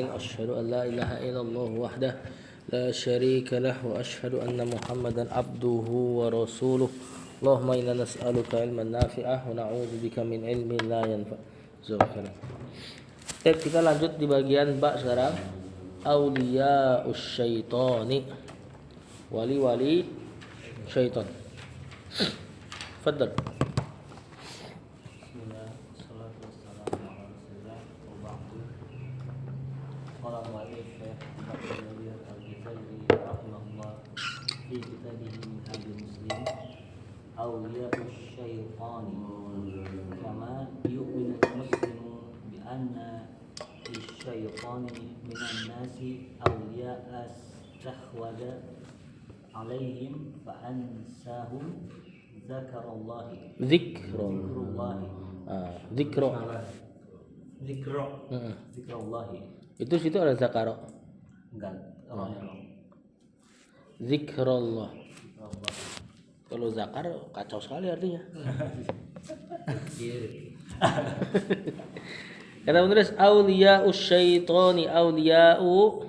أشهد أن لا إله إلا الله وحده لا شريك له وأشهد أن محمدا عبده ورسوله اللهم إنا نسألك علما نافعا ونعوذ بك من علم لا ينفع. Kita lanjut di bagian ba sekarang. Auliya usyaitani, wali-wali syaitan. Fadl. أولياء الشيطان كما يؤمن المسلم بأن للشيطان من الناس أولياء استحوذ عليهم فأنساهم ذكر الله ذكر الله Itu situ ada zakaro. Enggak. Zikrullah. Kalau zakar kacau sekali artinya. Kata penulis auliya usyaitani, auliya'u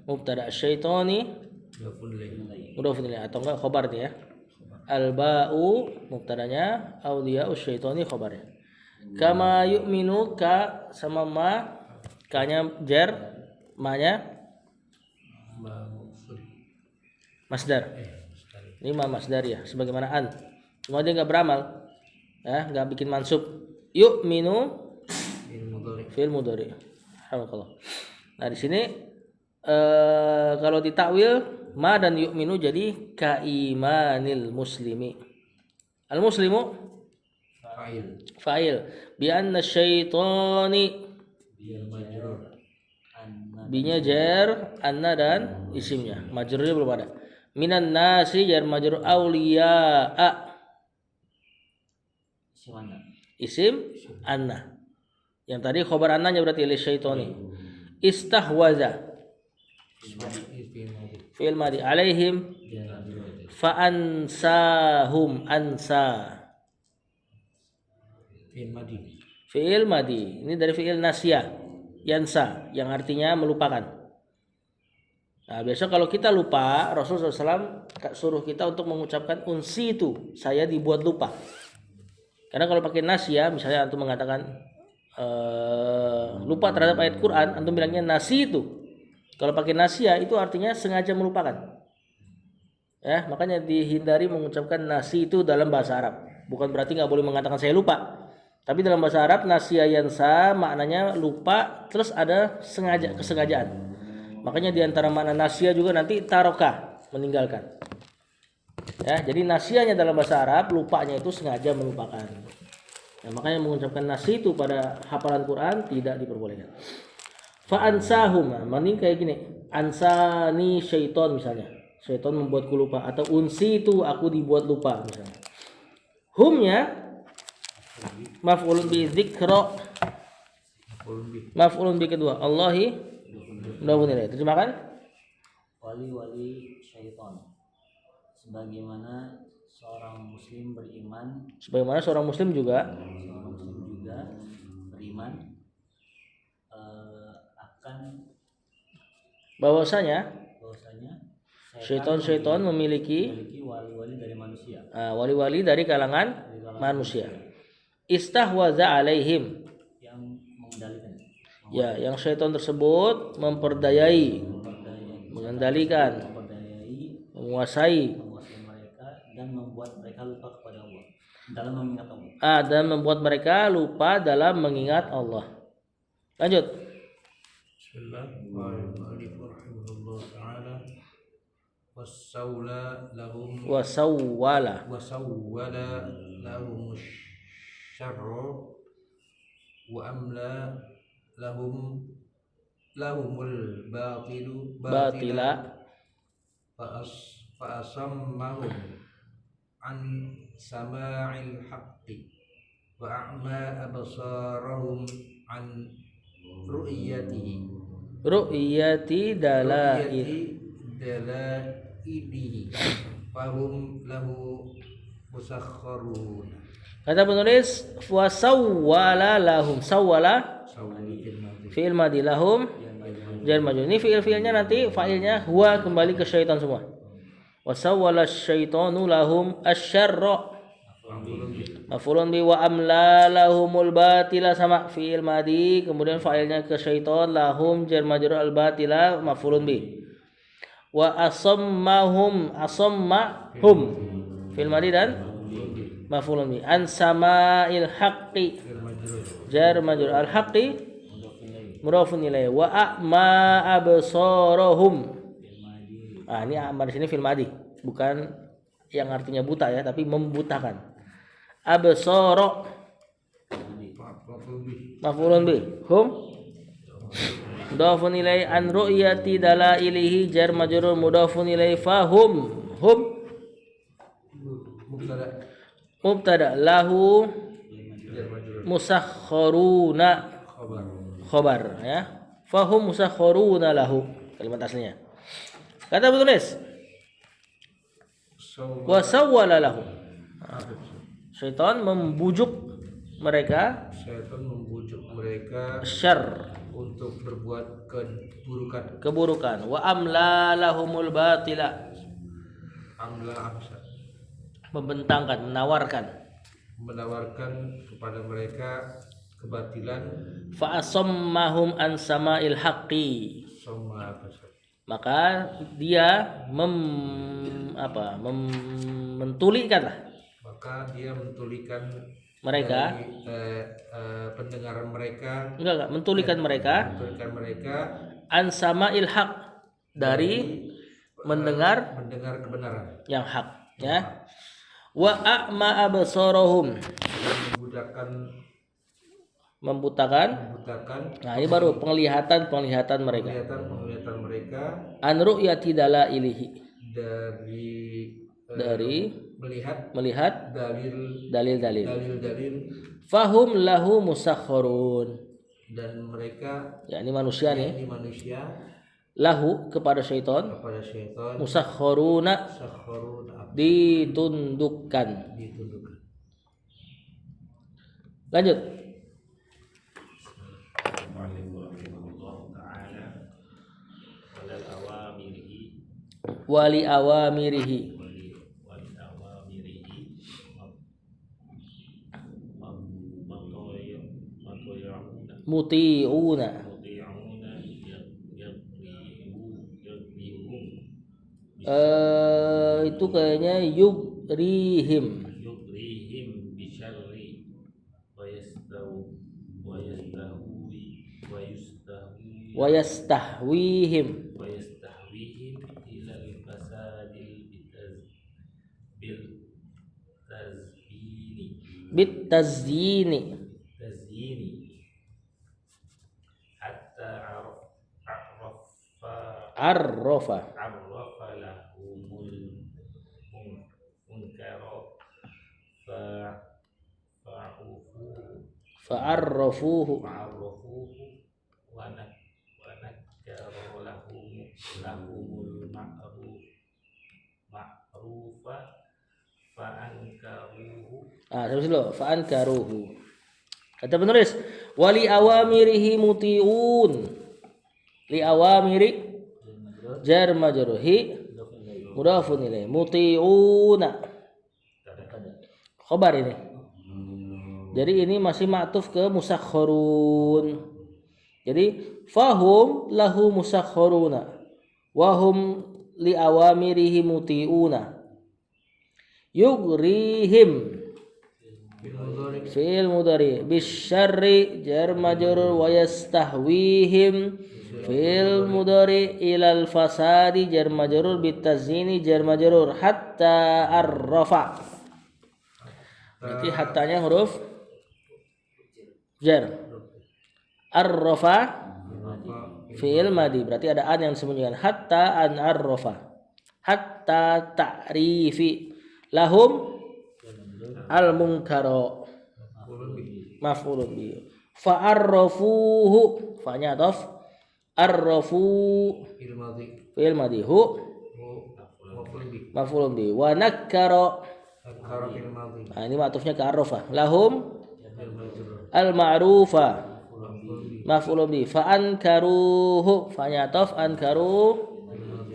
mubtada syaitani mudhafun ilaih atau enggak khabarnya ya. Al-ba'u mubtadanya, auliya usyaitani khabarnya. Kama yu'minu ka sama ma, kanya jar, ma-nya masdar. Ini ma masdar ya, sebagaimana an. Cuma dia enggak beramal. Ya, enggak bikin mansub. Yu'minu fi'il mudhari. Alhamdulillah. Nah, di sini kalau ditakwil ma dan yu'minu jadi kaimanil muslimi. Al muslimu fa'il. Bi anna syaitani binya jar, anna dan isimnya. Majrurnya belum ada. Minan nasi jar majrur auliya'a. Isim anna. Yang tadi khabar annanya berarti li syaitani. Istahwaza fi'il madi alaihim fa ansahum ansa. Fi'il madi. Ini dari fi'il nasya yansa yang artinya melupakan. Nah, biasa kalau kita lupa, Rasulullah SAW suruh kita untuk mengucapkan unsi itu, saya dibuat lupa. Karena kalau pakai nasya, misalnya antum mengatakan lupa terhadap ayat Quran, antum bilangnya nasi itu. Kalau pakai nasya itu artinya sengaja melupakan. Ya, makanya dihindari mengucapkan nasi itu dalam bahasa Arab. Bukan berarti nggak boleh mengatakan saya lupa. Tapi dalam bahasa Arab nasya yansa maknanya lupa terus ada kesengajaan. Makanya di antara makna nasya juga nanti taroka, meninggalkan. Ya, jadi nasyanya dalam bahasa Arab lupanya itu sengaja melupakan. Nah, makanya mengucapkan nasi itu pada hafalan Quran tidak diperbolehkan. Fa ansahum, mending kayak gini. Ansani syaiton misalnya. Syaiton membuatku lupa atau unsi itu aku dibuat lupa misalnya. Humnya maf'ulun bi dzikra. Maf'ulun bi kedua. Allahi mudah-mudahan terjemahkan wali-wali syaitan sebagaimana seorang muslim juga beriman akan bahwasanya syaitan memiliki wali-wali dari manusia. Wali-wali dari kalangan manusia. Istahwaza alaihim, yang mengendalikan. Ya, yang syaitan tersebut mengendalikan, menguasai mereka dan membuat mereka lupa kepada Allah dalam mengingat Allah. Dan membuat mereka lupa dalam mengingat Allah. Lanjut. Wasawwala lahum syarra wa amla lahumul batila fa asammahum an sama'il haqqi wa a'ma absarahum an ru'yati dalailihi fahum lahu musakharun. Kata penulis wasawwala lahum, sawwala Fi'il madi lahum jar majrur. Ini fi'ilnya nanti fa'ilnya huwa kembali ke syaitan semua. Wasawwala syaitanu lahum asyarra. Maf'ulun bi wa amla lahumul batila sama fi'il madi kemudian fa'ilnya ke syaitan lahum jar majrur al batila maf'ulun bi. Wa asammahum fi'il madi dan maf'ulun bi. An sama'il haqqi jar majrur al haqqi mudhafun ilaih wa a'ma absarahum. Ini a'ma di sini fil madi, bukan yang artinya buta ya, tapi membutakan. Absara maf'ulun bih. Hum mudhafun ilaih an ru'yati dalailihi jar majrur mudhafun ilaih fahum. Hum mubtada lahu musakhkharuna khobar ya, fahum musakhkharuna lahu kalimat aslinya. Kata penulis wa sawwala lahu, syaitan membujuk mereka syarr untuk berbuat keburukan. Wa amla lahumul batila, Amla membentangkan, menawarkan kepada mereka kebatilan. fa asammahum an sama'il haqqi, maka dia mentulikan mereka pendengaran mereka, mentulikan mereka an sama'il haq, dari mendengar kebenaran yang hak ya. Wa a'ma absarahum, membutakan. Nah, ini baru penglihatan mereka. An ru'yati dalailihi, dari melihat dalil. Fahum lahu musakhkharun, dan mereka ya ini manusia nih, manusia lahu kepada syaitan, musakhkharuna ditundukkan. Lanjut. Wali awamirihi muti'una. Itu kayaknya yugrihim bisyarri wa yastahwihim ilal fasadil bitazyini hatta arrafa lahumul munkara fa'arrafuhu wa nakkara lahumul ma'rufa fa'ankaruhu. Terus dulu fa'ankaruhu. Kata penulis wali awamirihi muti'un. Li awamiri jar majruhi mudhafun ilaih muti'una khabar ini. Jadi ini masih ma'tuf ke musakhkharun. Jadi fahum lahu musakhkharuna wa hum li awamirihi muti'una. Yugrihim fi'il mudhari bisyarri jar majrur wa yastahwihim fi'il mudhari ilal fasadi jar majrur bitazini jar majrur hatta arrafa. Berarti hattanya huruf jar. Arrafa fi'il madi, berarti ada an yang disembunyikan. Hatta an arrafa, hatta ta'rifi lahum al munkara maf'ulun bi. Fa'arrafuhu, fa'nya ataf, arrafu fi'il madi, hu maf'ulun bi. Wa nakkara, ini ma'tufnya ke arrafa, lahum al ma'rufa Maf'ulun bi. Fa ankaruhu. Fa'nya ataf, ankaru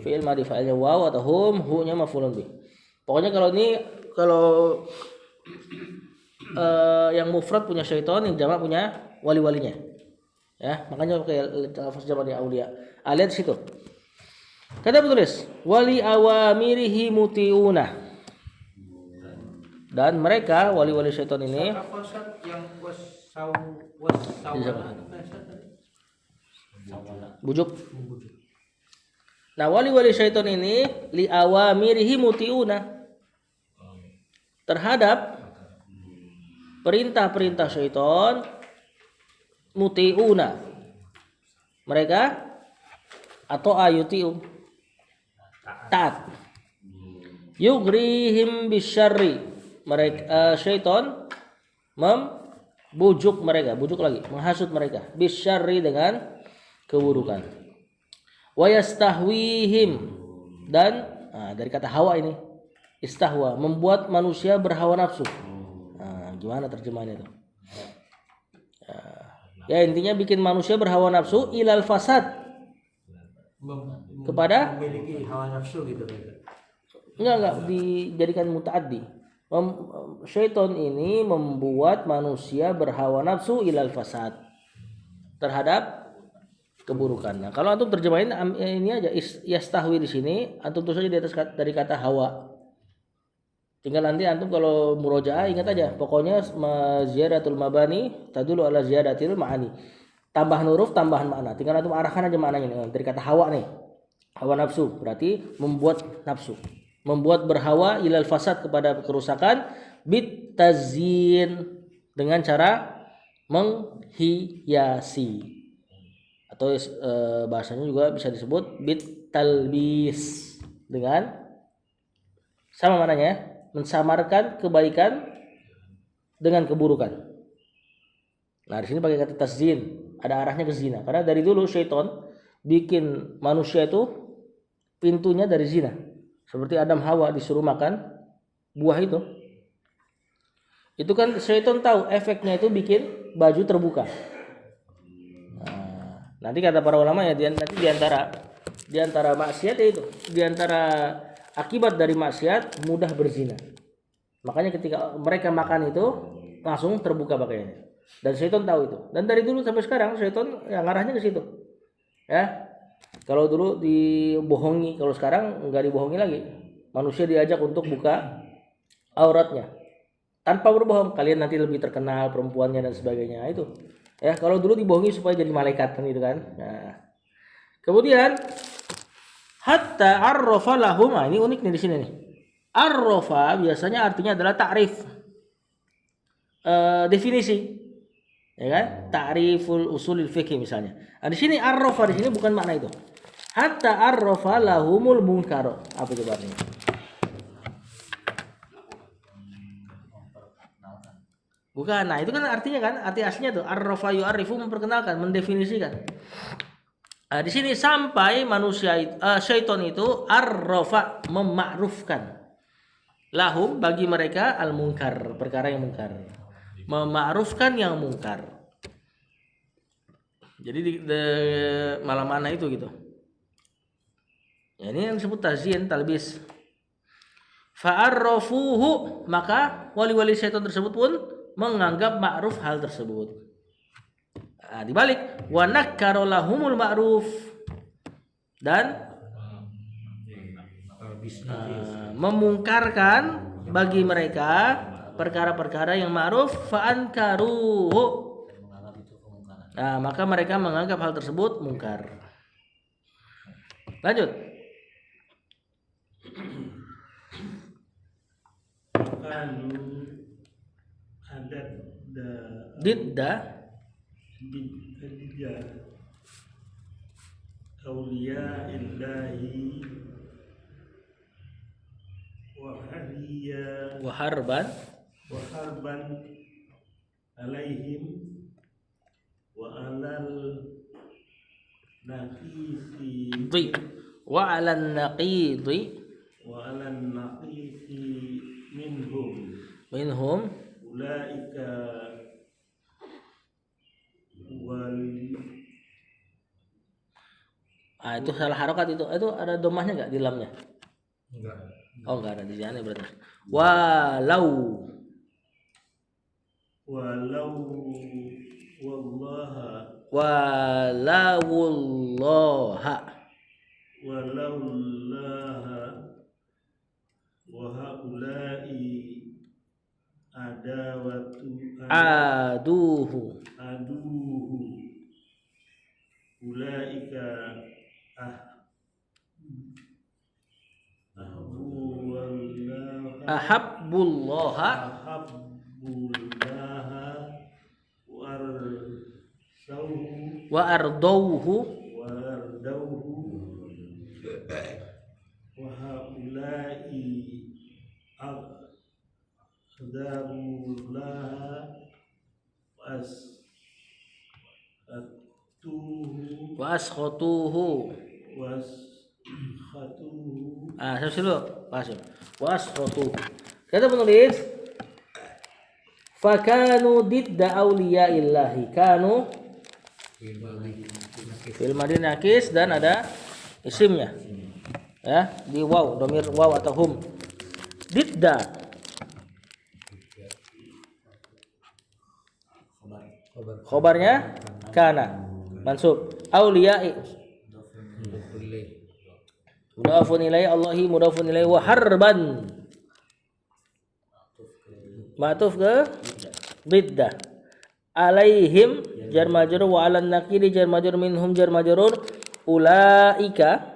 fi'il madhi, fa'ilnya waw atau hum, hu-nya maf'ulun bi. Pokoknya kalau ini yang mufrad punya syaitan, yang jamak punya wali-walinya. Ya, makanya pakai lafaz jamak di aulia. Lihat situ. Kata penulis, wali awamirihi mutiuna. Dan mereka wali-wali syaitan ini Apa Ustaz yang bujuk. Nah, wali-wali syaitan ini li awamirihi mutiuna. Terhadap perintah-perintah syaitan mutiuna. Mereka atau ayutiu taat. Yugrihim bisyarri. Mereka syaitan membujuk mereka, bujuk lagi, menghasut mereka bisyarri dengan keburukan. Wa yastahwihim, dan dari kata hawa ini istahwa, membuat manusia berhawa nafsu. Gimana terjemahannya itu? Ya intinya bikin manusia berhawa nafsu ilal fasad, kepada memiliki hawa nafsu gitu. enggak dijadikan mutaaddi. Syaitan ini membuat manusia berhawa nafsu ilal fasad, terhadap keburukan. Nah, kalau antum terjemahin ini aja yastahwi di sini, antum tulis aja di atas dari kata hawa. Tinggal nanti antum kalau murojaah ingat aja, pokoknya ziyadatul mabani tadulu ala ziyadatil ma'ani. Tambahan huruf, tambahan makna. Tinggal antum arahkan aja maknanya nih. Dari kata hawa nih. Hawa nafsu berarti membuat nafsu, membuat berhawa ilal fasad, kepada kerusakan, bit tazyin, dengan cara menghiasi, atau bahasanya juga bisa disebut bit talbis, dengan sama mananya, mensamarkan kebaikan dengan keburukan. Nah, di sini pakai kata tazyin, ada arahnya ke zina, karena dari dulu syaitan bikin manusia itu pintunya dari zina. Seperti Adam Hawa disuruh makan buah itu. Itu kan syaitan tahu efeknya itu bikin baju terbuka. Nah, nanti kata para ulama ya, nanti di antara maksiat itu, di antara akibat dari maksiat mudah berzina. Makanya ketika mereka makan itu langsung terbuka pakaiannya. Dan syaitan tahu itu. Dan dari dulu sampai sekarang syaitan yang arahnya ke situ. Ya. Kalau dulu dibohongi, kalau sekarang enggak dibohongi lagi. Manusia diajak untuk buka auratnya tanpa berbohong. Kalian nanti lebih terkenal perempuannya dan sebagainya itu. Ya, kalau dulu dibohongi supaya jadi malaikat kan itu kan. Nah. Kemudian hatta arrafa lahum, ini unik nih di sini nih. Arrafa biasanya artinya adalah ta'rif. Definisi. Ya kan? Ta'riful usulil fiqh misalnya. Nah, di sini arrafa di sini bukan makna itu. Hatta arrafa lahumul munkar. Apa itu artinya? Bukan. Nah, itu kan artinya kan, arti aslinya tuh arrafa yu'arifu, memperkenalkan, mendefinisikan. Nah, di sini sampai manusia syaitan itu arrafa, memakrufkan. Lahum, bagi mereka, al munkar, perkara yang munkar. Memakrufkan yang munkar. Jadi malam mana itu gitu. Ya, ini yang disebut tazyin, talbis. Fa'arrafuhu, maka wali-wali syaitan tersebut pun menganggap ma'ruf hal tersebut. Nah, dibalik, wa nakkara lahumul ma'ruf, dan memungkarkan bagi mereka perkara-perkara yang ma'ruf, fa'ankaruhu. Nah, maka mereka menganggap hal tersebut mungkar. Lanjut. Kalu adat Didda aulia illahi wa harban wa harban alaihim wa alal naqisi di wa 'alan naqidi wa alan naqisi minhum minhum ulaika Itu salah harokat itu. Itu ada domahnya nggak di lamnya? Enggak. Oh enggak ada di sana berarti. Walau. walau wallaha Walaullaha. walaullaha wa haula'i Aduhu. aduhu ulaika Ahabbullaha ahabbullaha warsauhu wa ardauhu wardauhu wa haula'i aqdarullaha wasatuhu wa askhatuhu. waskhatuhu Saya dulu, Pasim. Wa askhatuhu. Kata penulis, fakanu didda awliyaillahi. Kanu fil madi nakis dan ada isimnya. Ya, di waw, domir waw atau hum. Didda. Khobarnya kana mansub. Auliya'i mudafun ilaihi, Allahi mudafun ilaihi, wa harban ma'tuf ke didda. Alaihim jar majrur wa 'alan naqili jar majrur minhum jar majrur ulaika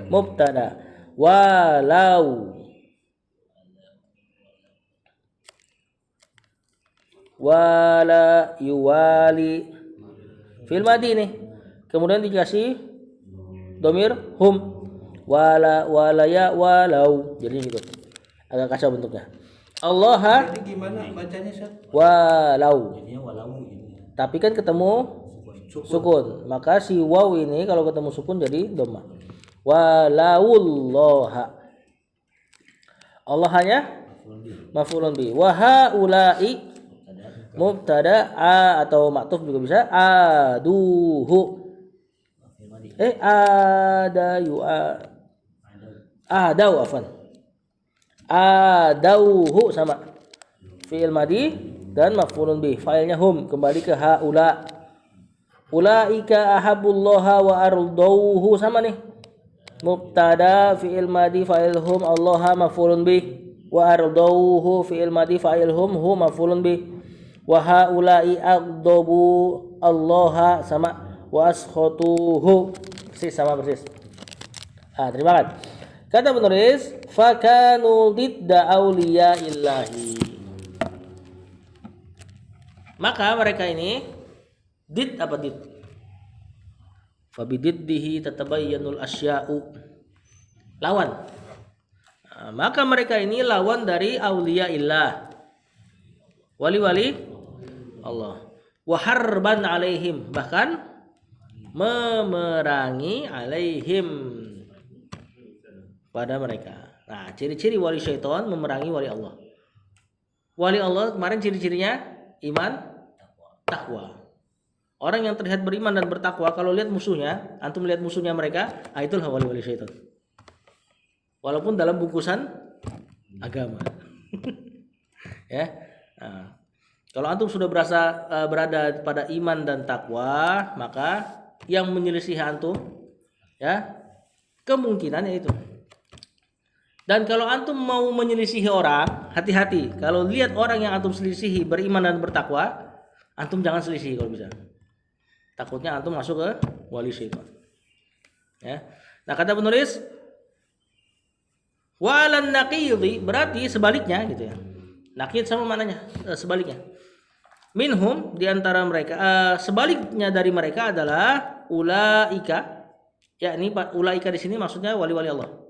mubtada. Walau wala yuwali fil madi nih, kemudian dikasih domir hum, walaya walau, jadi gitu agak kacau bentuknya. Allah Jadi gimana bacanya, Ustaz? walau, Jadinya walau gitu. tapi kan ketemu sukun, maka si waw ini kalau ketemu sukun jadi dhamma. Walaullaha, Allah hanya maf'ulun bi. Wa haula'i mubtada atau ma'tuf juga bisa. Aduhu adau afan. Adauhu sama fi'il madi dan maf'ulun bih. Fa'ilnya hum, kembali ke haula. Ulaika ahabbullaha wa ardauhu sama nih. Mubtada fi'il madi fa'il hum, allaha maf'ulun bih. Wa ardauhu fi'il madi fa'il hum, hu maf'ulun bih. Wa haula'i aghdabu allaha sama. Wa askhatuhu persis sama persis. Terima kasih. Kata penulis, fakanu didda awliyaillahi. Maka mereka ini did apa did? Fabididdihi tatabayyanul asya'u. Lawan. Maka mereka ini lawan dari awliyaillah. Wali-wali Allah. Wa harban alaihim, bahkan memerangi alaihim pada mereka. Nah, ciri-ciri wali syaitan memerangi wali Allah. Wali Allah kemarin ciri-cirinya iman, takwa. Orang yang terlihat beriman dan bertakwa, kalau lihat musuhnya, antum lihat musuhnya mereka, itulah wali-wali syaitan. Walaupun dalam bungkusan agama. Ya. Nah, kalau antum sudah berada pada iman dan takwa, maka yang menyelisih antum, ya, kemungkinannya itu. Dan kalau antum mau menyelisihi orang, hati-hati. Kalau lihat orang yang antum selisihi beriman dan bertakwa, antum jangan selisihi kalau bisa. Takutnya antum masuk ke wali syaitan. Ya. Nah, kata penulis, walan naqidi berarti sebaliknya gitu ya. Naqid sama mananya sebaliknya. Minhum di antara mereka, sebaliknya dari mereka adalah ulaika. Yakni ulaika di sini maksudnya wali-wali Allah.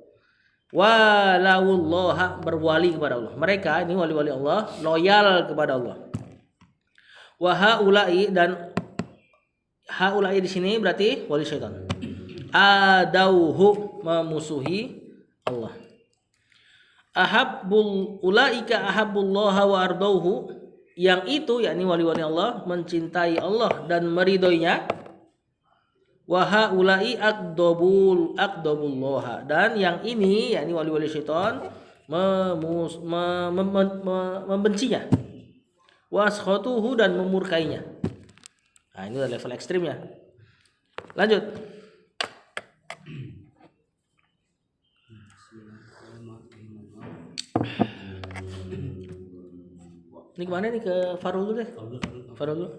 Walaullaha berwali kepada Allah. Mereka ini wali-wali Allah, loyal kepada Allah. Wa haula'i dan haula'i di sini berarti wali syaitan. Adauhu memusuhi Allah. Ulaika ahabbullaha wa ardauhu, yang itu yakni wali-wali Allah mencintai Allah dan meridhoinya. Wa haula'i aqdabullah, dan yang ini yakni wali-wali syaitan membencinya. Wa askhatuhu, dan memurkainya. Nah, ini adalah level ekstrimnya. Lanjut. Ini kemana nih, ke Farul dulu deh. Farul dulu.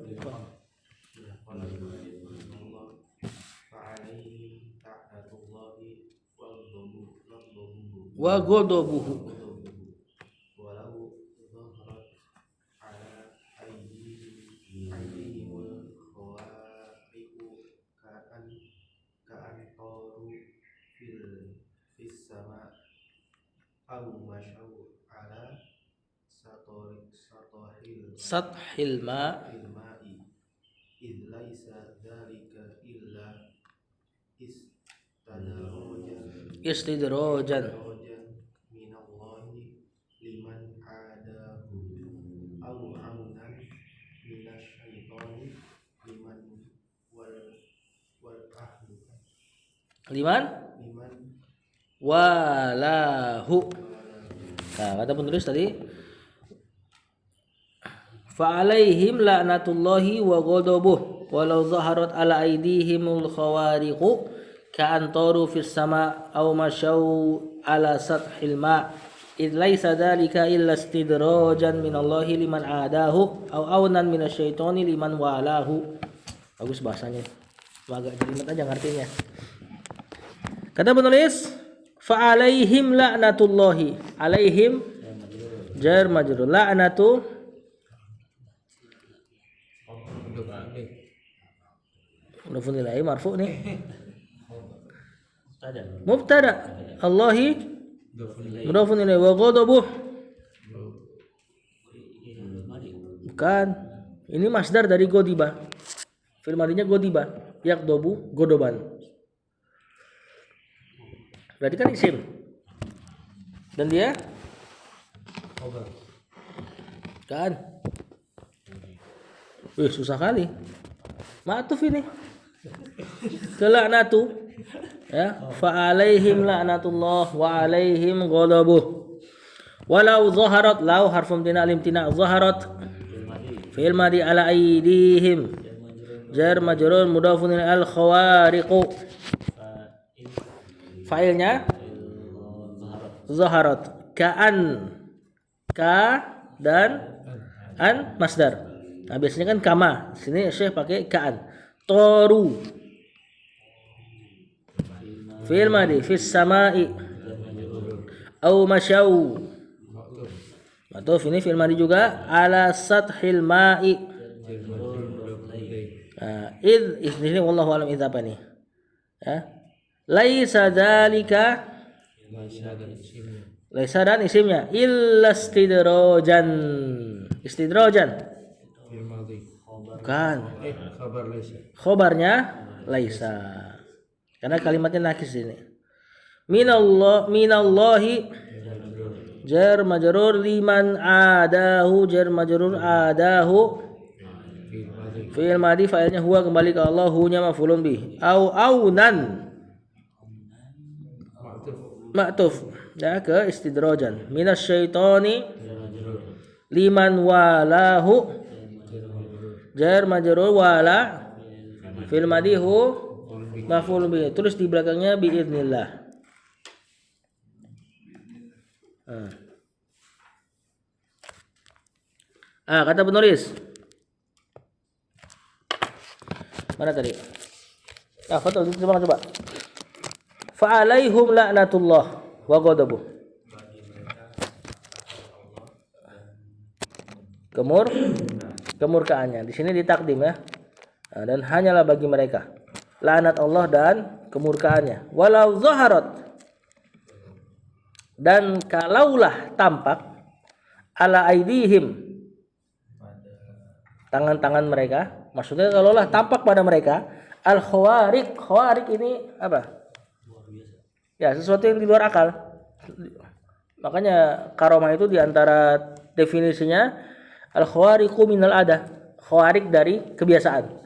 Wa ghadabuhu. walau dhaharat ala aydihimul khawariqu ka'an taru fis sama aw masyaw ala Sathil ma. ilma'i id laisa dzalika illa Istidrajan. minallahi liman adahu aw aunan minasyaitani liman wal ahlu Liman liman walahu. Nah, kata penulis tadi, fa'alaihim la'natullahi wa ghadabuh walau zaharat ala aydihimul khawariqu ka'antaru fis sama aw masyaw ala sathil ma id laisa dzalika illa istidrajan minallahi liman adahu aw aunan minasyaitani liman walahu. Bagus bahasanya, agak jelimet aja ngartinya. Kata penulis, fa'alaihim la'natullahi. Alaihim jar majrur, la'natu mudhafun ilaihi marfu nih. Mubtada. Allahi mudhafun ilaihi wa ghadabuh. Bukan. Ini masdar dari godiba. Fi'il madinya godiba, yaqdabu godoban. Berarti kan isim. Dan dia kan. Susah kali. Ma'tuf ini. Kelaknatu. Ya, fa alaihim la'natullah wa alaihim ghadabuh. Walau zaharat, lau harfun tina limtina, zaharat fi'il madi ala aydihim jar majrur mudhafun al khawariqu. Fa'ilnya zaharat, ka'an, ka dan an masdar. Nah, biasanya kan kama. Sini Syekh pakai ka'an. Toru fi'il madi fis sama'i au masyaw. Atau ini fi'il madi juga ala sathil ma'i. Id ini wallahu alam id apa nih? Ya. Laisa dzalika, laisa dan isimnya illa istidrojan. Istidrojan bukan, khobarnya laisa, karena kalimatnya nakis ini. Minallahi jar majrur, liman adahu jar majrur, adahu fi'il madi, fa'ilnya huwa kembali ke Allah, hunya maf'ulun bih. Au aunan ma'tuf ya ke istidrojan. Minasyaitani liman walahu jar majrur, wala fi'il madi hu maf'ulun bih, tulis di belakangnya biidznillah. Kata penulis mana tadi? Betul, coba. Fa'alaihum la'natullah wa ghadabuh. Kemurkaannya di sini ditakdim ya. Dan hanyalah bagi mereka laknat Allah dan kemurkaannya. Walau zaharat, dan kalaulah tampak ala aidihim, tangan-tangan mereka, maksudnya kalaulah tampak pada mereka al khawariq. Khawariq ini apa? Ya, sesuatu yang di luar akal. Makanya karomah itu diantara definisinya al khawariqu minal ada, khawariq dari kebiasaan.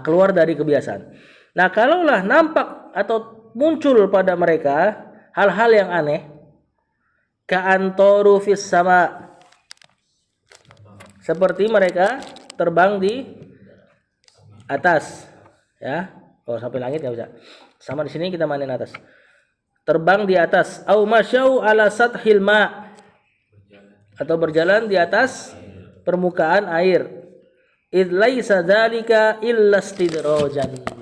Keluar dari kebiasaan. Nah, kalaulah nampak atau muncul pada mereka hal-hal yang aneh, ka'antoru fis sama, seperti mereka terbang di atas, ya. Kalau sampai langit nggak bisa. Sama di sini kita mainin atas. Terbang di atas, au masyau ala sathil ma, atau berjalan di atas permukaan air. Id laisa dzalika illa istidrajan.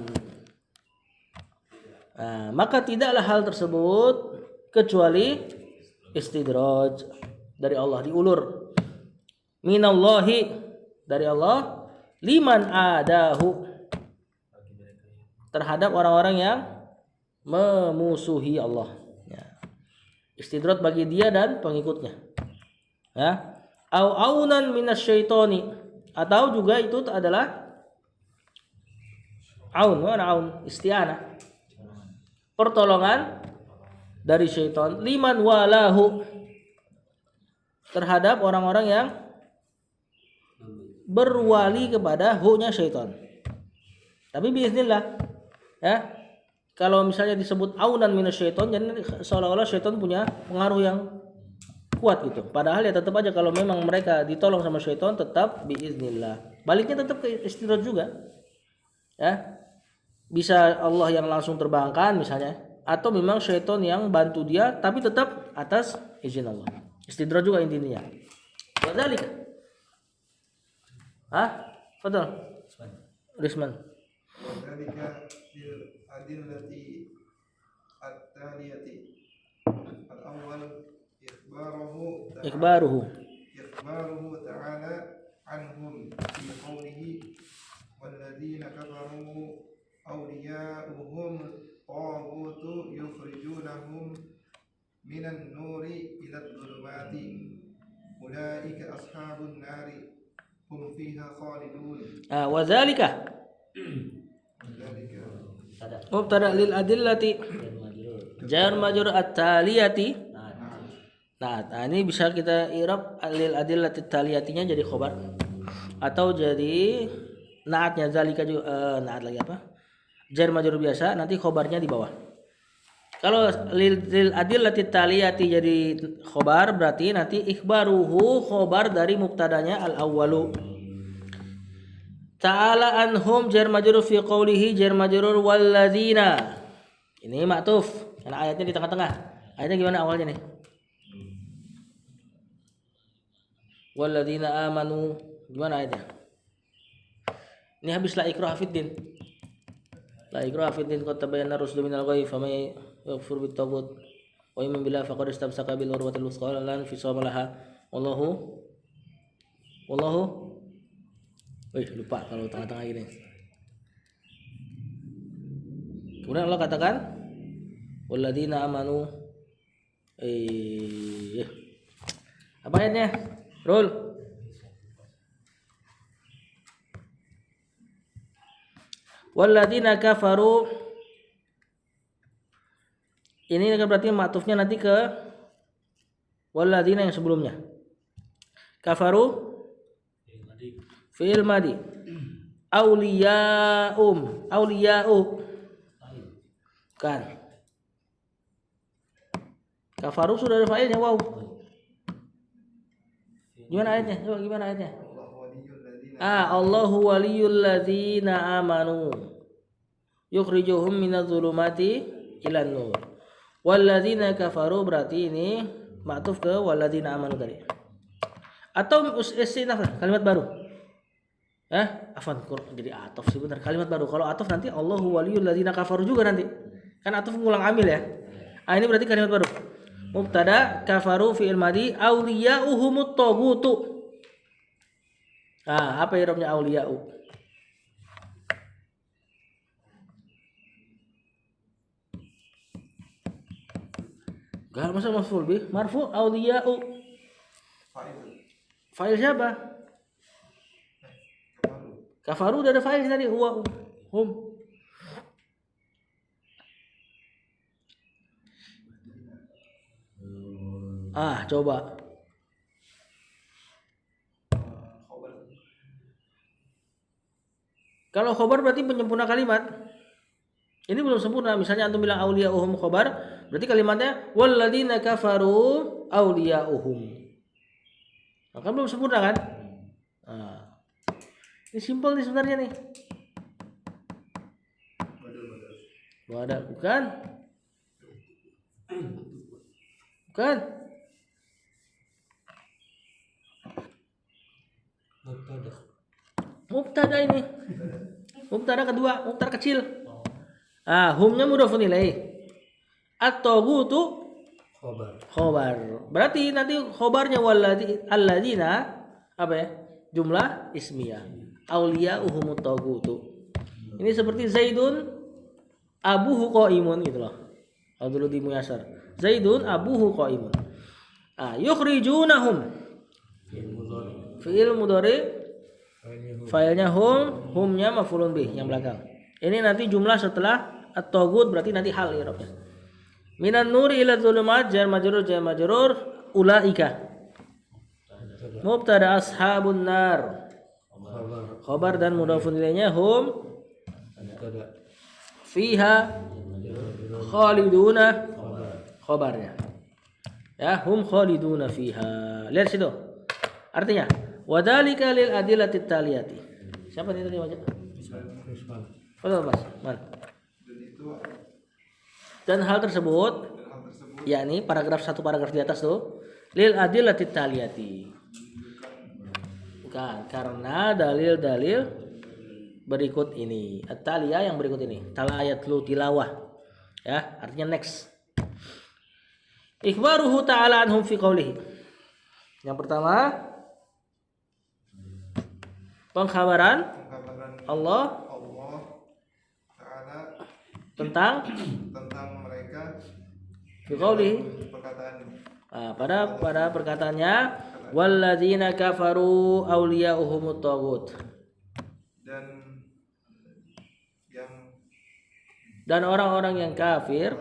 Nah, maka tidaklah hal tersebut kecuali istidraj dari Allah, diulur. Minallahi, dari Allah, liman adahu, terhadap orang-orang yang memusuhi Allah. Ya. Istidraj bagi dia dan pengikutnya. Ya. Au aunan minasyaitoni, atau juga itu adalah aun, mana aun? Isti'anah, pertolongan dari syaitan, liman walahu, terhadap orang-orang yang berwali kepada hu-nya syaitan. Tapi biiznillah, ya. Kalau misalnya disebut aunan minasyaiton, jadi seolah-olah syaitan punya pengaruh yang kuat gitu. Padahal ya tetap aja kalau memang mereka ditolong sama syaitan, tetap biiznillah. Baliknya tetap ke istidraj juga. Ya. Bisa Allah yang langsung terbangkan misalnya, atau memang syaitan yang bantu dia, tapi tetap atas izin Allah. Istidraj juga intinya. Wadzalika. Betul. Risman. Wadzalika fil adillati at-taliyati. Al-awwal Ikhbaruhu ta'ala anhum fi qawlihi walladzina kafaru awliya'uhum tagutu yukhrijunahum minan nuri ila dhulumati ulaika ashabun nari hum fiha khalidun. Wadzalika mubtada lil adillati jar majrur at-taliyati. Nah, ini bisa kita i'rab lil adillati taliyatinya jadi khobar atau jadi naatnya zalika juga naat lagi apa? Jar majrur biasa, nanti khobarnya di bawah. Kalau lil adillati taliyati jadi khobar, berarti nanti ikhbaruhu khobar dari mubtadanya al-awwalu. Ta'ala anhum jar majrur fi qawlihi jar majrur walladzina. Ini ma'tuf, karena ayatnya di tengah-tengah. Ayatnya gimana awalnya nih? Walladzina amanu, gimana ayatnya? Ini habis la ikraha fiddin. La ikraha fiddin qad tabayyana rusdu minal ghayy faman yakfur bit taghut wa yu'min billahi faqad istamsaka bil urwatil wuthqa lan fisama laha. Wallahu lupa kalau tengah-tengah gini. Kemudian Allah katakan walladzina amanu apa ayatnya? Rul. Walladzina kafaru. Ini berarti ma'tufnya nanti ke walladzina yang sebelumnya. Kafaru fi'il madi. Auliya'u. Kan. Kafaru sudah ada fa'ilnya, wow. Gimana ayatnya? Coba gimana ayatnya? Allahu waliyul ladzina amanu yukhrijuhum minadh dhulumati ilan nur. Wal ladzina kafaru, berarti ini ma'tuf ke wal ladzina amanu tadi. Atau istinaf kalimat baru. Afan jadi ataf sih benar, kalimat baru. Kalau ataf nanti Allahu waliyul ladzina kafaru juga nanti. Kan ataf ngulang amil ya. Ini berarti kalimat baru. Mubtada kafaru fi'il madi awliya'uhumut taghutu. Apa i'rabnya awliya'u? Enggak masa maf'ul bih, marfu awliya'u. Fa'il siapa? Kafaru udah ada fa'il tadi, huwa hum. Coba. Kalau khobar berarti penyempurna kalimat. Ini belum sempurna. Misalnya antum bilang auliya'uhum khobar, berarti kalimatnya walladzina kafaru auliya'uhum. Nah, kan belum sempurna kan? Nah, ini simpel nih sebenarnya nih. Badal bukan? Bukan. Mubtada ini. Mubtada kedua, mubtada kecil. Humnya mudhofun ilaih. At-taghutu khobar. Berarti nanti khobarnya alladzina apa ya? Jumlah ismiyah. Auliya'uhumut taghutu. Ini seperti Zaidun abuhu qaimun gitu loh. Kalau dulu di Muyasar. Zaidun abuhu qaimun. Yukhrijunahum. Fi'il mudhari. Failnya humnya maf'ulun bih yang belakang. Ini nanti jumlah setelah at-taghut berarti nanti hal i'rabnya. Minan nuri ila dzulumat jar majrur ulaika. Mubtada ashabun nar. Khabar dan mudhafun ilaihnya hum fiha khaliduna khabarnya. Ya, hum khaliduna fiha. Lihat situ. Artinya wadzalika lil adillatit taliyati. Siapa ini tadi wajah? Betul, Mas. Dan hal tersebut yakni satu paragraf di atas tuh lil adillatit taliyati. Bukan, karena dalil-dalil berikut ini. At-taliyah yang berikut ini. Talayat lu tilawah. Ya, artinya next. Ikhbaruhu ta'ala anhum fi qawlihi. Yang pertama pengkhabaran Allah Ta'ala tentang mereka fi qawlihi. Pada perkataannya walladzina kafaru auliya'uhumut taghut. Dan orang-orang yang kafir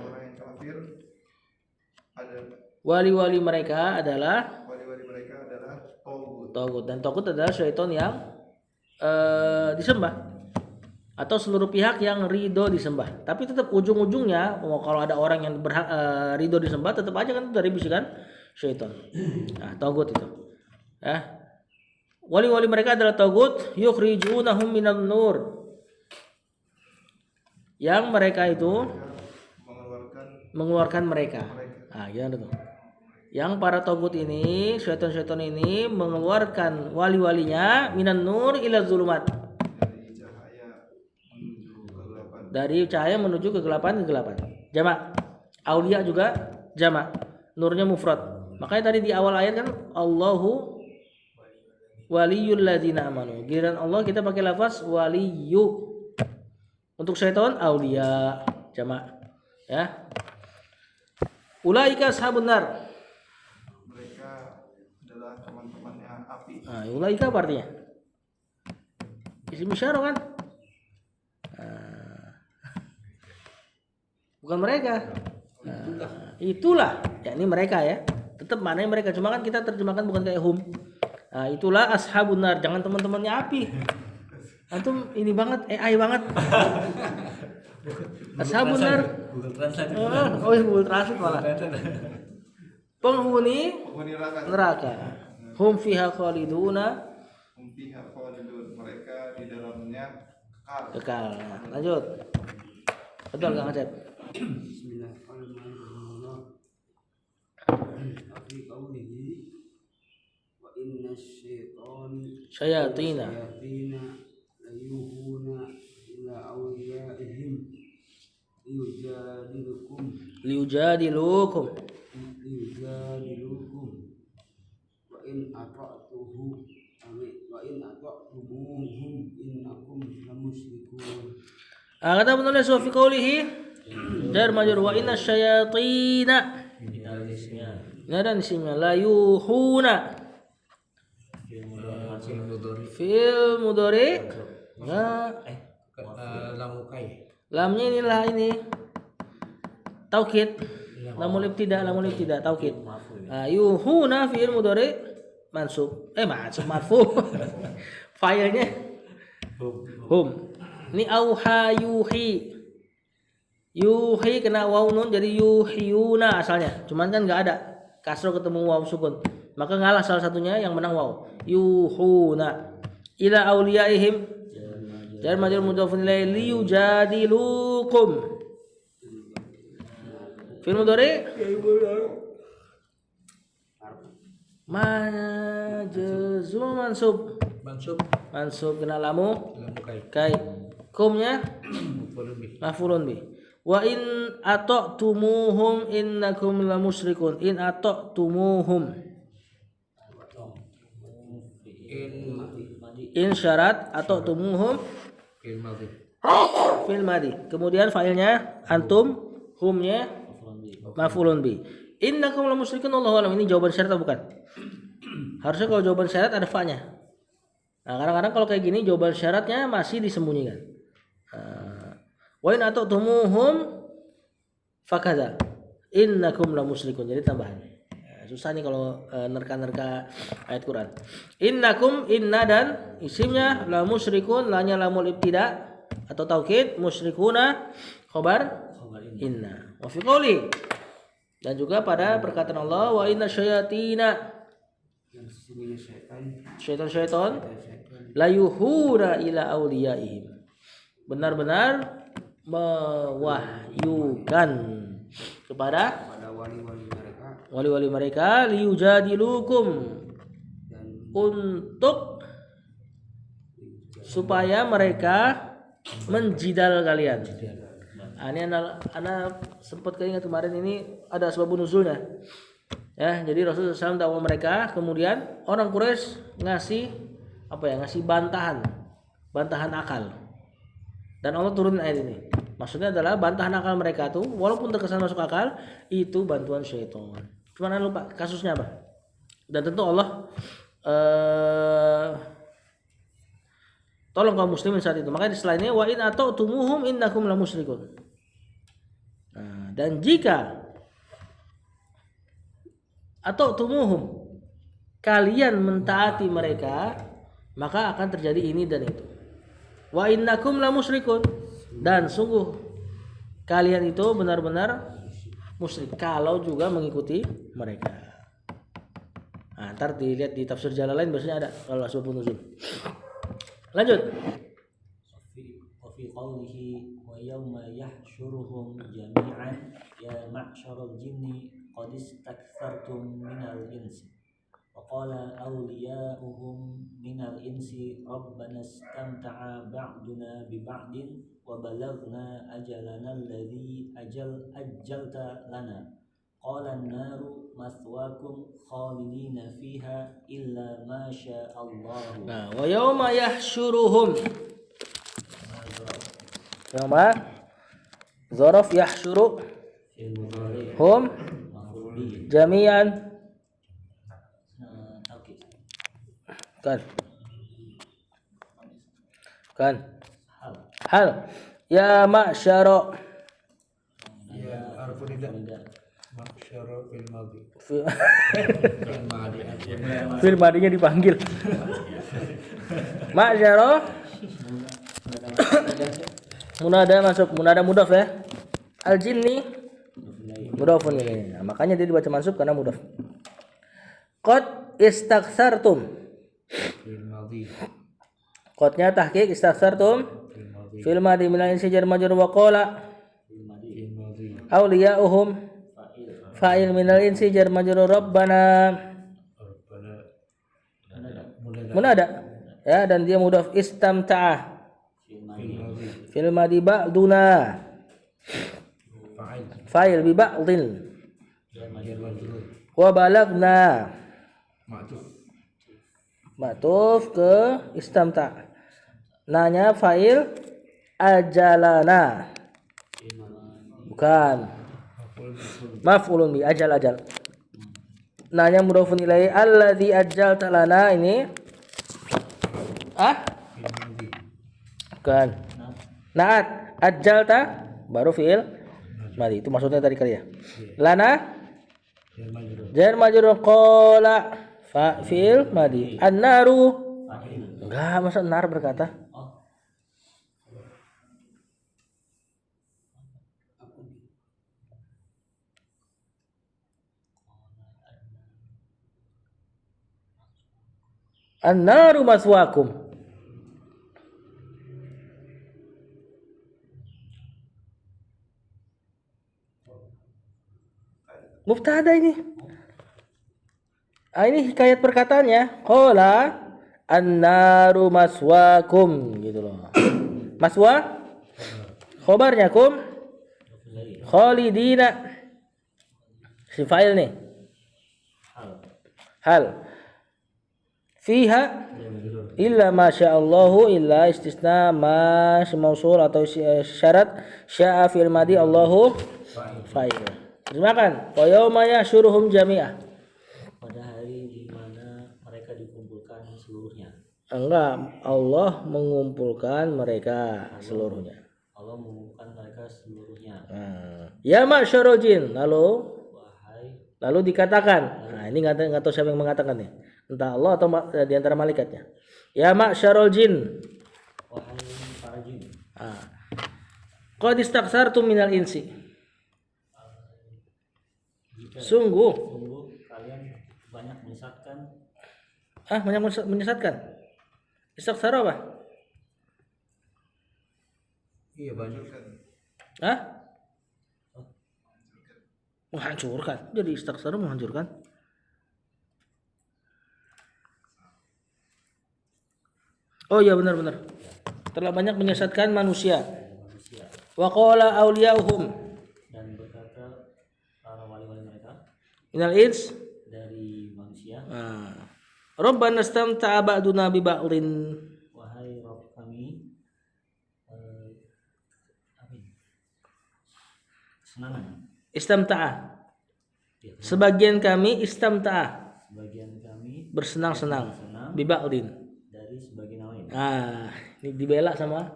wali-wali mereka adalah taghut. Dan taghut adalah syaitan yang disembah atau seluruh pihak yang ridho disembah. Tapi tetap ujung-ujungnya kalau ada orang yang ridho disembah tetap aja kan dari bisikan syaitan. Nah, taghut itu. Wali-wali mereka adalah taghut yukhrijunahum minan nur. Yang mereka itu mengeluarkan mereka. Nah, gimana tuh? Yang para taghut ini, syaitan-syaitan ini mengeluarkan wali-walinya minan nur ila zulumat. Dari cahaya menuju kegelapan. Jamak. Aulia juga jamak. Nurnya mufrad. Makanya tadi di awal ayat kan Allahu waliyul ladzina amanu. Giliran Allah kita pakai lafaz waliyu. Untuk syaitan aulia jamak. Ya. Ulaika ashabun nar. Mereka adalah teman-temannya api. Ulaika apa artinya? Isim isyarah kan? Bukan mereka. Itulah. Ya ini mereka ya. Tetap maknanya mereka. Cuma kan kita terjemahkan bukan kayak hum. Itulah ashabun nar. Jangan teman-temannya api. Antum ini banget, AI banget. Ashabun nar. Google Translate. Google Translate malah. Penghuni neraka. Hum fiha khaliduna. Mereka di dalamnya kekal. Lanjut. Betul Kang Acep. Bismillahirrahmanirrahim. Fi qawlihi wa inna syayatina layuhuna ila awliyaihim liujadilukum wa in ata'tumuhum innakum lamusyrikun. Kata penulis wa fi qawlihi jar majrur wa inna syayatina dan isimnya layuhuna fil mudhari lamnya inilah ini taukid lamul ibtida taukid. Yuhuna fi'il mudhari mansub marfu. Failnya hum. Ini auha yuhi. Yuhi kena waw nun jadi yuhiyuna asalnya. Cuman kan nggak ada kasroh ketemu waw sukun. Maka ngalah salah satunya yang menang waw. Yuhuna ila auliyaihim jar majrur mudhafun ilaihi liyujadilukum. Fi'il mudhari majzum mansub kena lamu kai kumnya maf'ulun bi wa in ata'tumuhum innakum lamusyrikun in ata'tumuhum in syarat ata'tumuhum fil madi kemudian fa'ilnya antum humnya maf'ulun bi innakum lamusyrikun Allahu alam. Ini jawaban syarat atau bukan? Harusnya kalau jawaban syarat ada fa-nya. Nah, kadang-kadang kalau kayak gini jawaban syaratnya masih disembunyikan. Wa in ata'tumuhum fakadza innakum lamusyrikun. Jadi tambahan. Susah nih kalau nerka-nerka ayat Quran. Innakum inna dan isimnya lamusyrikun, lanya lamul ibtida atau taukid, musyrikuna khabar inna. Wa fi qouli dan juga pada perkataan Allah wa inna syayatina syaitan la yuhura ila auliyaihim benar-benar mewahyukan kepada wali-wali mereka liyujadilukum untuk supaya mereka menjidal kalian. Ini anak sempat keingat kemarin ini ada sebab nuzulnya. Ya, jadi Rasulullah SAW dakwah mereka, kemudian orang Quraisy ngasih ngasih bantahan akal. Dan Allah turunin ayat ini. Maksudnya adalah bantahan akal mereka tuh walaupun terkesan masuk akal itu bantuan syaitan. Cuma anda lupa kasusnya apa. Dan tentu Allah tolong kaum muslimin saat itu. Makanya setelah ini wa in ata'tumuhum innakum lamusyrikun. Nah, dan jika ata'tumuhum kalian mentaati mereka maka akan terjadi ini dan itu. Wa innakum lamusyrikun dan sungguh kalian itu benar-benar musyrik kalau juga mengikuti mereka. Nah, ntar dilihat di tafsir Jalalain biasanya ada kalau asbabun nuzul. Lanjut. Wa fi qawlihi wa yawma yahsyuruhum jami'an ya ma'syaral jinni qad istakthartum minal insi wa qala awliya'uhum minal insi rabbana istamta'a ba'duna bi ba'din wa balaghna ajalana alladhi ajjalta lana qala an-naru mathwaakum khalidina fiha illa ma syaa Allah. Nah, wa yauma yahsyuruhum. Yauma zaraf yahsyuru hum jami'an. Kan hal ya ma'syara fil madinya dipanggil ma'syara munada masuk munada mudhaf ya al jinni mudhafun ilaihi. Nah, makanya dia dibaca mansub karena mudhaf. Qad istaghsartum qadnya tahqiq istaghsartum fil madi min al jar majrur wa qala awliya'uhum fa'il minal insi jar majrur rabbana munada ya dan dia mudhaf istamta'a fil madi ba'duna fa'il bi ba'din wa balagna ma'tuf ke istamta' nanya fa'il ajalana bukan maf'ulun bi ajal nanya mudhafun ilaihi alladzi ajjalta lana ini bukan naat ajjalta baru fi'il madi itu maksudnya tadi kali ya lana jar majrur qala fi'il madi an-naru enggak masa nar berkata An-naru maswakum. Mubtada ini. Ini hikayat perkataannya. Qala an-naru maswakum gitu loh. Maswa khobarnya kum khalidina. Si fa'il nih. Hal. Fiha illa masyaallahu illa istisna ma mausul atau syarat sya'a fil madi Allahu fa'il. Terjemahkan. Wa yauma yahsyuruhum jami'ah. Pada hari di mana mereka dikumpulkan seluruhnya. Enggak, Allah mengumpulkan mereka seluruhnya. Allah mengumpulkan mereka seluruhnya. Ya ma'syarul jin, Wahai lalu dikatakan. Nah, ini enggak tahu siapa yang mengatakan nih. Entah Allah atau di antara malaikatnya. Ya ma'syarul jin. wahai para jin, Qad istaksartum minal insi. jika Sungguh. kalian banyak menyesatkan Banyak menyesatkan. Istaksar apa? Iya banyak. Menghancurkan. Jadi istaksar menghancurkan. Oh iya benar-benar. Telah banyak menyesatkan manusia. Wa qala awliyauhum dan berkata para wali-wali mereka minal ins. dari manusia, Rabbana istamta'a ba'duna bi ba'din. wahai Rabb kami, senangan Istamta'a. Sebagian kami istamta'a. sebagian kami Bersenang-senang. senang Bi ba'din. dari sebagian lain. Ini dibela sama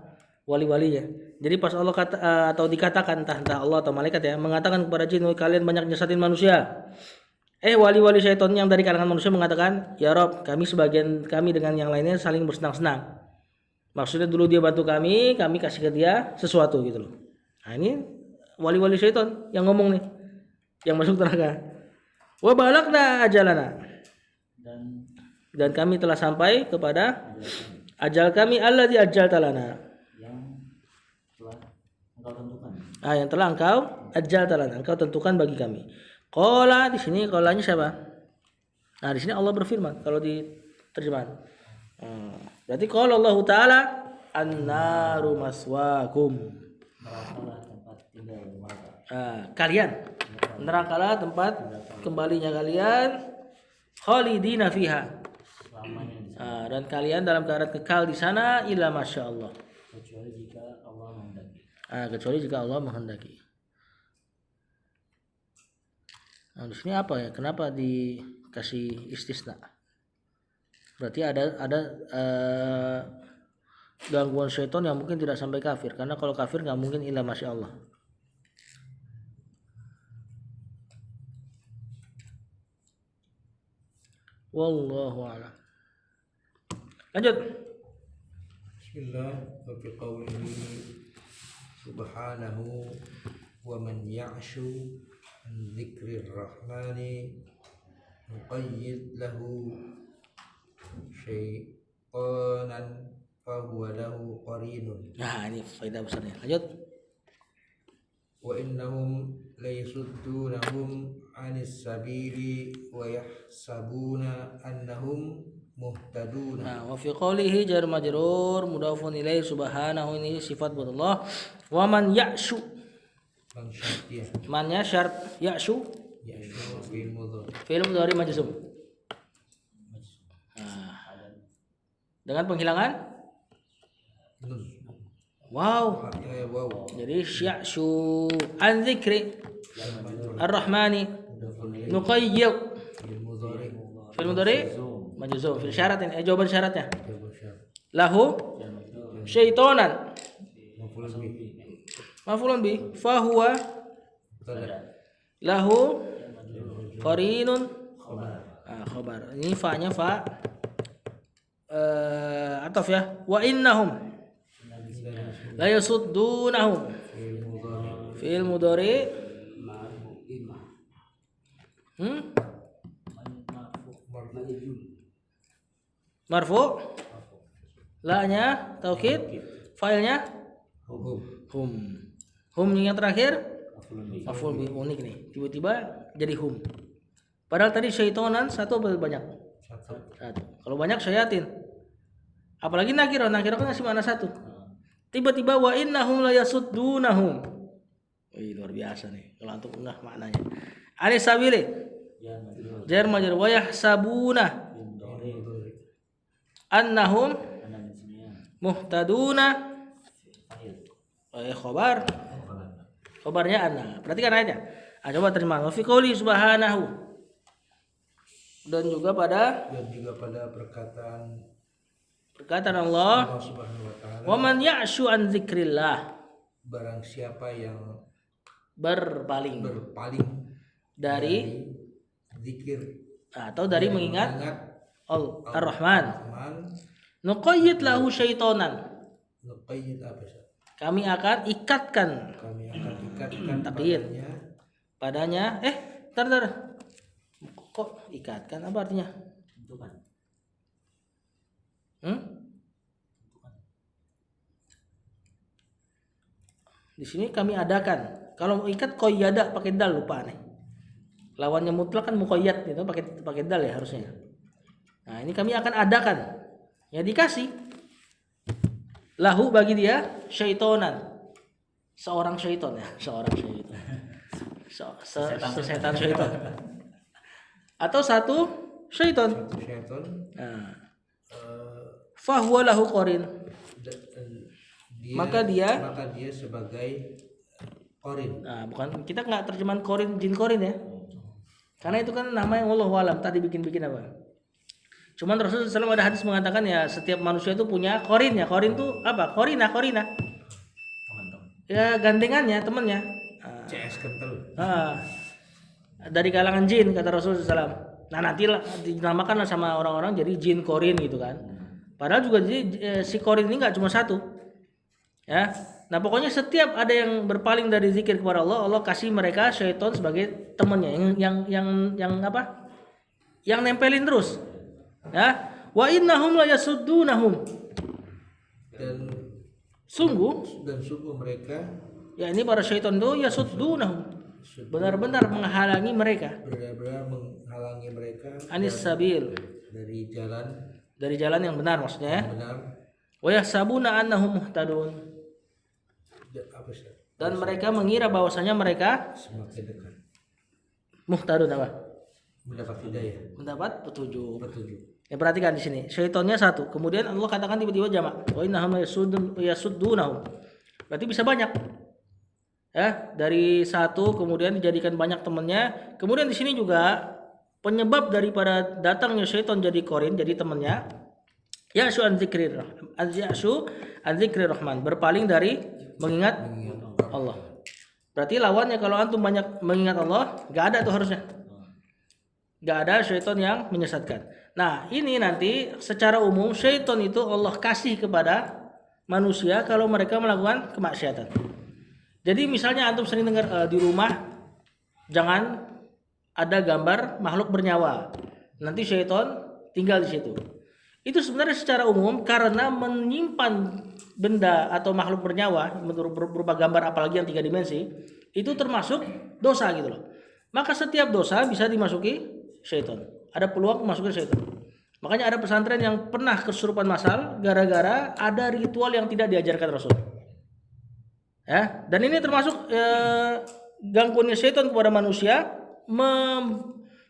wali-walinya. Jadi pas Allah kata atau dikatakan entah Allah atau malaikat ya mengatakan kepada jin, kalian banyak nyesatin manusia. Wali-wali syaitan yang dari kalangan manusia mengatakan, ya Rob, kami sebagian kami dengan yang lainnya saling bersenang-senang. Maksudnya dulu dia bantu kami kasih ke dia sesuatu gitu loh. Nah ini wali-wali syaitan yang ngomong nih, yang masuk neraka. Wa balagna ajalana. Dan kami telah sampai kepada ajal kami alladzi ajalta lana. Yang telah engkau tentukan. Yang telah engkau ajalta lana, engkau tentukan bagi kami. Qala di sini qalanya siapa? Nah, di sini Allah berfirman kalau di terjemahan. Berarti qala Allah taala an-naru maswakum. Nerakalah tempat tinggal mereka. Kalian nerakalah tempat kembalinya kalian khalidina fiha. Selamanya di sana, Dan kalian dalam keadaan kekal di sana illa masyaallah. kecuali jika Allah menghendaki. Kecuali jika Allah menghendaki. Nah, di sini apa ya? Kenapa dikasih istisna? Berarti ada gangguan syaitan yang mungkin tidak sampai kafir. Karena kalau kafir nggak mungkin illa masya Allah. Wallahu a'lam. Lanjut. Bismillah wa fi qawlihi subhanahu wa man ya'shu an dzikrir rahmani nuqayyid lahu syaiqanan fahuwa lahu qarinun. Nah, ini faedah besarnya. Lanjut. Wa innahum layasuddunahum 'anis sabili wa yahsabuna annahum muhtaduna. Nah, wa fi qawlihi jar majrur mudhafun ilaihi subhanahu, ini sifat buat Allah. Wa man ya'shu. Man syartiyah. Man-nya syart ya'shu Ya'shu fil mudhari. fi'il mudhari majzum. Dengan penghilangan Nun. wow. Wow. Jadi ya'shu an dzikri ar-rahmani nuqayyid Fil mudhari. fi'il mudhari majzum fil syarat ini jawaban syaratnya Jawaban syarat. lahu syaitonan Maf'ulun bih. maf'ulun bi fa huwa Mubtada. lahu qarinun khabar. Ini fa-nya fa ataf ya. Wa innahum la yasuddunahum Fil mudhari. fi'il mudhari Marfu, la-nya taukid, fa'ilnya Hukum. hum. Hum yang terakhir Maf'ulun bihi. maf'ul bih. Unik nih. Tiba-tiba jadi hum. Padahal tadi syaitonan satu atau banyak? Satu. Satu. Kalau banyak syayatin. Apalagi nakiro kan masih mana satu. Ah, Tiba-tiba wa innahum la yasuddunahum. Wih, luar biasa nih. Kalau antum enggak maknanya. Anis sabili. ya majrur. Jar majrur wa yahsabuna Bin dori. annahum Ana di sini ya. muhtaduna. Fa'il. Khobar. Khobarnya anna. Perhatikan ayatnya. Coba terima. Wa fi qouli subhanahu. Dan juga pada Dan juga pada perkataan Allah, Allah Subhanahu wa taala, wa man ya'shu an dzikrillah, barang siapa yang berpaling berpaling dari zikir atau dari mengingat Ar-Rahman, Rahman, nuqayyid lahu syaitonan. nuqayyid apa sih? Kami akan ikatkan Kami akan ikatkan Takyid. padanya padanya. Tar. Kok ikatkan apa artinya? Tentukan. Di sini kami adakan. Kalau mau ikat qayyada pakai dal, lupa nih. Lawannya mutlak kan muqayyad itu pakai dal ya harusnya. Nah, ini kami akan adakan. Ya dikasih. Lahu bagi dia syaitonan. Seorang syaiton ya, seorang syaiton. Setan syaiton. Atau satu syaiton. satu syaitan Nah, eh, fahuwa lahu qarin. Maka dia sebagai qarin. Nah, bukan, kita nggak terjemahan korin, jin korin ya. Karena itu kan nama yang wallahu alam, tadi bikin-bikin apa. Cuman Rasulullah SAW ada hadis mengatakan ya setiap manusia itu punya korin ya. Korin itu apa? Korina. Teman-teman. Ya gandengannya, temannya. CS kental. Dari kalangan jin kata Rasulullah SAW. Nah nanti dinamakan sama orang-orang jadi jin korin gitu kan. Padahal juga si korin ini nggak cuma satu. Ya. Nah pokoknya setiap ada yang berpaling dari zikir kepada Allah, Allah kasih mereka syaitan sebagai temannya yang apa? Yang nempelin terus. Ya. Wa innahum la yasuddunahum. Dan Sungguh mereka ya ini para syaitan itu yasuddunahum. Benar-benar menghalangi mereka benar-benar menghalangi mereka anis sabil, dari jalan dari jalan yang benar maksudnya ya. benar. Wa yahsabuna annahum muhtadun. Apa sih? Dan mereka mengira bahwasanya mereka Semakin dekat muhtadun apa? mendapat hidayah, Mendapat petunjuk. petunjuk. Ya perhatikan di sini, syaitonnya satu. Kemudian Allah katakan tiba-tiba jamak. Wa innahum yasuddunahum. Berarti bisa banyak. Ya, dari satu kemudian dijadikan banyak temannya. Kemudian di sini juga penyebab daripada datangnya syaitan jadi korin, jadi temannya. Ya'shu an dzikrir rahman, berpaling dari mengingat Allah. Berarti lawannya kalau antum banyak mengingat Allah, enggak ada tuh harusnya. Enggak ada syaitan yang menyesatkan. Nah, ini nanti secara umum syaitan itu Allah kasih kepada manusia kalau mereka melakukan kemaksiatan. Jadi misalnya antum sering dengar di rumah jangan ada gambar makhluk bernyawa. Nanti syaitan tinggal di situ. Itu sebenarnya secara umum karena menyimpan benda atau makhluk bernyawa berupa gambar apalagi yang 3 dimensi itu termasuk dosa gitu loh. Maka setiap dosa bisa dimasuki syaitan. Ada peluang masukin syaitan. Makanya ada pesantren yang pernah kesurupan massal gara-gara ada ritual yang tidak diajarkan Rasul. Ya, dan ini termasuk gangguannya syaitan kepada manusia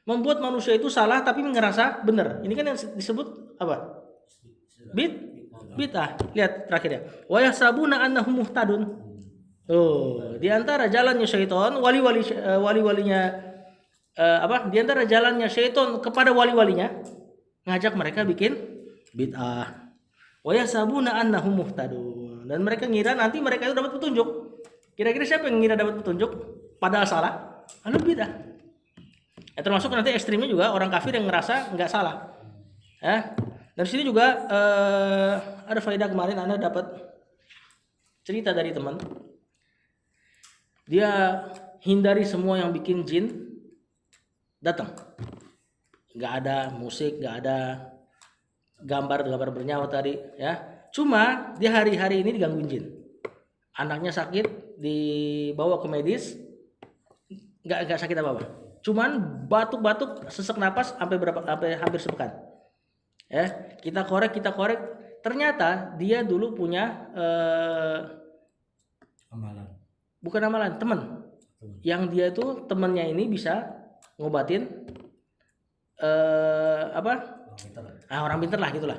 membuat manusia itu salah tapi ngerasa benar. Ini kan yang disebut apa? Bid'ah. Lihat terakhirnya. Wa yahsabuna annahum muhtadun. Oh, di antara jalannya syaitan, wali-walinya Di antara jalannya syaitan kepada wali-walinya ngajak mereka bikin bid'ah. Wa yahsabuna annahum muhtadun. Dan mereka ngira nanti mereka itu dapat petunjuk. Kira-kira siapa yang ngira dapat petunjuk padahal salah? Lalu bid'ah. Ya, termasuk nanti ekstrimnya juga orang kafir yang ngerasa nggak salah. Ya. Dan sini juga ada faedah kemarin Anda dapat cerita dari teman. Dia hindari semua yang bikin jin datang. Nggak ada musik, nggak ada gambar-gambar bernyawa tadi ya. Cuma di hari-hari ini digangguin jin. Anaknya sakit, dibawa ke medis, nggak sakit apa-apa. Cuman batuk-batuk, sesak napas sampai hampir sepekan. Ya, kita korek. Ternyata dia dulu punya Amalan. bukan amalan, teman. Yang dia itu temannya ini bisa ngobatin orang pinter lah gitulah.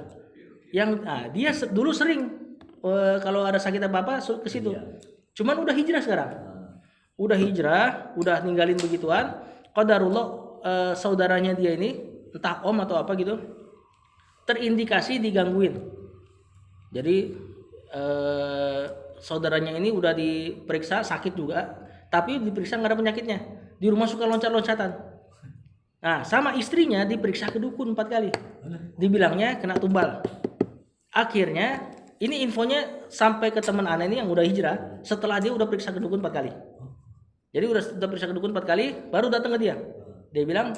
Yang dia dulu sering kalau ada sakit apa ke situ. Cuman udah hijrah sekarang. Udah hijrah, udah ninggalin begituan. Qadarullah saudaranya dia ini entah om atau apa gitu terindikasi digangguin. Jadi saudaranya ini udah diperiksa sakit juga, tapi diperiksa nggak ada penyakitnya. Di rumah suka loncat-loncatan. Nah, sama istrinya diperiksa ke dukun 4 kali. Dibilangnya kena tumbal. Akhirnya ini infonya sampai ke teman aneh ini yang udah hijrah setelah dia udah periksa ke dukun 4 kali. Jadi udah periksa ke dukun 4 kali baru datang ke dia. Dia bilang,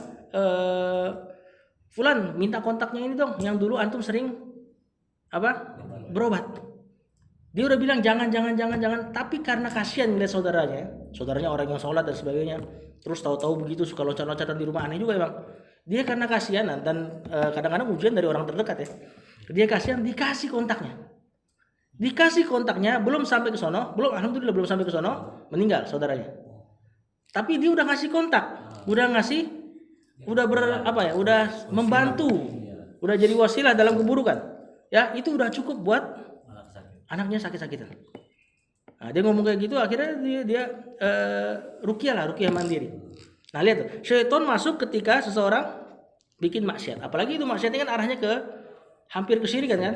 Fulan minta kontaknya ini dong yang dulu antum sering berobat. Dia udah bilang jangan, tapi karena kasihan ngeliat saudaranya orang yang sholat dan sebagainya, terus tahu-tahu begitu suka loncat-loncatan di rumah, aneh juga emang. Dia karena kasihan dan kadang-kadang ujian dari orang terdekat ya. Dia kasihan, dikasih kontaknya, belum sampai ke sono, alhamdulillah belum sampai ke sono, meninggal saudaranya. Tapi dia udah ngasih kontak, udah membantu, udah jadi wasilah dalam keburukan. Ya, itu udah cukup buat anaknya sakit-sakitan. Nah, dia ngomong kayak gitu, akhirnya dia ruqyah mandiri. Nah, lihat tuh, syaitan masuk ketika seseorang bikin maksiat. Apalagi itu maksiatnya kan arahnya ke hampir kesyirikan kan?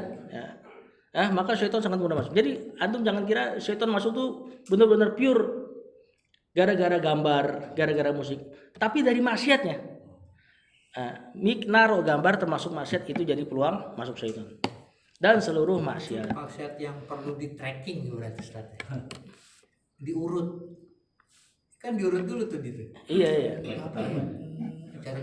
Ya. Maka syaitan sangat mudah masuk. Jadi antum jangan kira syaitan masuk tuh benar-benar pure gara-gara gambar, gara-gara musik. Tapi dari maksiatnya. Naruh gambar termasuk maksiat itu jadi peluang masuk syaitan. Dan seluruh maksiat. Maksiat yang perlu di tracking berarti Ustaz. Diurut. Kan diurut dulu tuh gitu. Iya. Cari.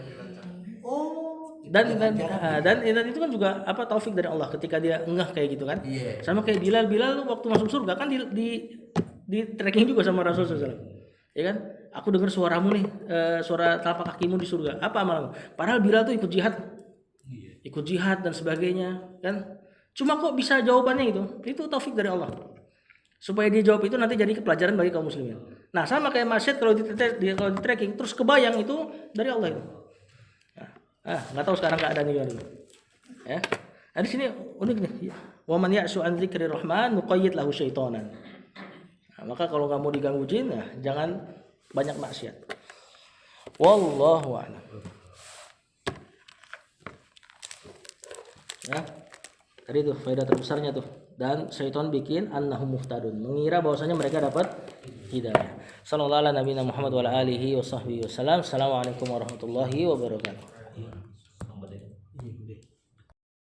Dan itu kan juga taufik dari Allah ketika dia ngeh kayak gitu kan. Iya. Sama kayak Bilal waktu masuk surga kan di tracking juga sama Rasulullah SAW. Ya kan? Aku dengar suaramu nih, suara telapak kakimu di surga. Apa amalmu? Padahal Bilal tuh ikut jihad dan sebagainya kan. Cuma kok bisa jawabannya itu? Itu taufik dari Allah. Supaya dia jawab itu nanti jadi pelajaran bagi kaum muslimin. Nah, sama kayak maksiat kalau di tracking terus kebayang itu dari Allah itu. Nggak tahu sekarang keadaannya gimana. Ya. Nah, di sini unik nih. Wa man ya'su an dzikrir rahman nuqayyid lahu syaitanan. Nah, maka kalau nggak mau diganggu jin, jangan banyak maksiat. Wallahu a'lam. Ya. Tadi tuh faedah terbesarnya tuh. Dan syaitan bikin annahum muhtadun, mengira bahwasanya mereka dapat hidayah. Sallallahu alaihi Muhammad wa ala alihi wa sahbihi wasallam. Assalamualaikum warahmatullahi wabarakatuh.